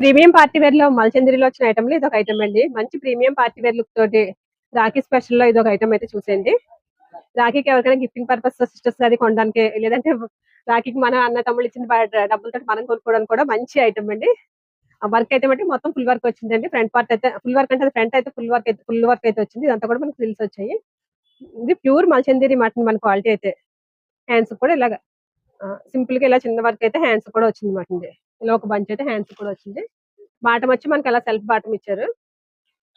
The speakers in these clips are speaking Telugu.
ప్రీమియం పార్టీ వేర్ లో మల్చంద్రిలో వచ్చిన ఐటమ్ లో ఇది ఒక ఐటమ్ అండి. మంచి ప్రీమియం పార్టీ వేర్ లుక్ తోటి రాఖీ స్పెషల్ లో ఇది ఒక ఐటమ్ అయితే చూసేయండి. రాఖీకి ఎవరికైనా గిఫ్టింగ్ పర్పస్ సిస్టర్స్ అది కొనడానికి, లేదంటే రాఖీకి మన అన్న తమ్ముళ్ళు ఇచ్చిన డబ్బులతో మనం కొనుక్కోవడానికి కూడా మంచి ఐటమ్ అండి. ఆ వర్క్ అయితే మట్టి మొత్తం ఫుల్ వర్క్ వచ్చిందండి. ఫ్రంట్ పార్ట్ అయితే ఫుల్ వర్క్ అంటే ఫ్రంట్ అయితే ఫుల్ వర్క్ అయితే వచ్చింది. ఇదంతా కూడా మనకి ఫ్రిల్స్ వచ్చాయి. ఇది ప్యూర్ మల్చందిరి మటన్ మన క్వాలిటీ అయితే. హ్యాండ్స్ కూడా ఇలాగ సింపుల్ గా ఇలా చిన్న వర్క్ అయితే హ్యాండ్స్ కూడా వచ్చింది మాట. ఇలా ఒక బంచ్ అయితే హ్యాండ్స్ కూడా వచ్చింది. బాటం వచ్చి మనకి అలా సెల్ఫ్ బాటం ఇచ్చారు.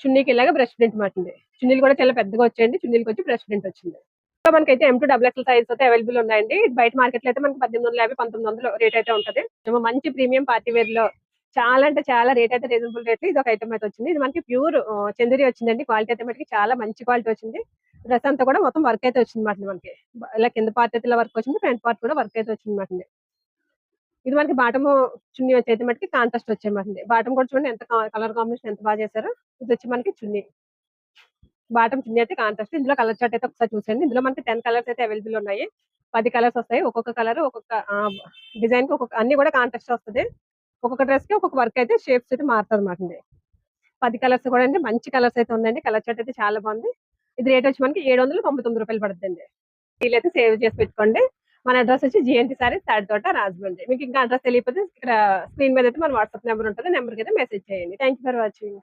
చున్నీకి ఇలాగా బ్రష్ ప్రింట్ మాటింది. చున్నీలు కూడా చాలా పెద్దగా వచ్చాయండి. చున్నీలకి వచ్చి బ్రష్ ప్రింట్ వచ్చింది. మనకైతే M2 XXL సైజ్ అయితే అవైలబుల్ ఉన్నాయండి. బయట మార్కెట్ లో అయితే మనకి 1850 1900 రేట్ అయితే ఉంటది. మంచి ప్రీమియం పార్టీ వేర్ లో చాలా అంటే చాలా రేట్ అయితే రీజనబుల్ రేట్ ఇది ఒక ఐటమ్ అయితే వచ్చింది. ఇది మనకి ప్యూర్ చందేరి వచ్చిందండి. క్వాలిటీ అయితే మనకి చాలా మంచి క్వాలిటీ వచ్చింది. డ్రెస్ అంతా కూడా మొత్తం వర్క్ అయితే వచ్చింది మాట మనకి. ఇలా కింద పార్ట్ అయితే ఇలా వర్క్ వచ్చింది. ఫ్రంట్ పార్ట్ కూడా వర్క్ అయితే వచ్చింది మాట. ఇది మనకి బాటము చున్నీ వచ్చేది మటుకి కాంట్రాస్ట్ వచ్చేయమండి. బాటం కూడా చూడండి ఎంత కలర్ కాంబినేషన్ ఎంత బాగా చేశారో. ఇది వచ్చి మనకి చున్నీ. బాటం చున్నీ అయితే కాంట్రాస్ట్. ఇందులో కలర్ చార్ట్ అయితే ఒకసారి చూసండి. ఇందులో మనకి 10 కలర్స్ అయితే అవైలబుల్ ఉన్నాయి. 10 కలర్స్ వస్తాయి. ఒక్కొక్క కలర్ ఒక్కొక్క డిజైన్ కి ఒక్కొక్క అన్ని కూడా కాంట్రాస్ట్ వస్తుంది. ఒక్కొక్క డ్రెస్ కి ఒక్కొక్క వర్క్ అయితే షేప్స్ అయితే మారుతుంది అనమాట. 10 కలర్స్ కూడా అండి మంచి కలర్స్ అయితే ఉన్నాయండి. కలర్ చార్ట్ అయితే చాలా బాగుంది. ఇది రేట్ వచ్చి మనకి ₹799 పడుతుందండి. వీలైతే సేవ్ చేసి పెట్టుకోండి. మన అడ్రస్ వచ్చి GNT సారీస్ తాడితోట రాజమండ్రి. మీకు ఇంకా అడ్రస్ తెలియకపోతే ఇక్కడ స్క్రీన్ మీద అయితే మన వాట్సాప్ నెంబర్ ఉంటుంది. నెంబర్కి అయితే మెసేజ్ చేయండి. Thank for watching.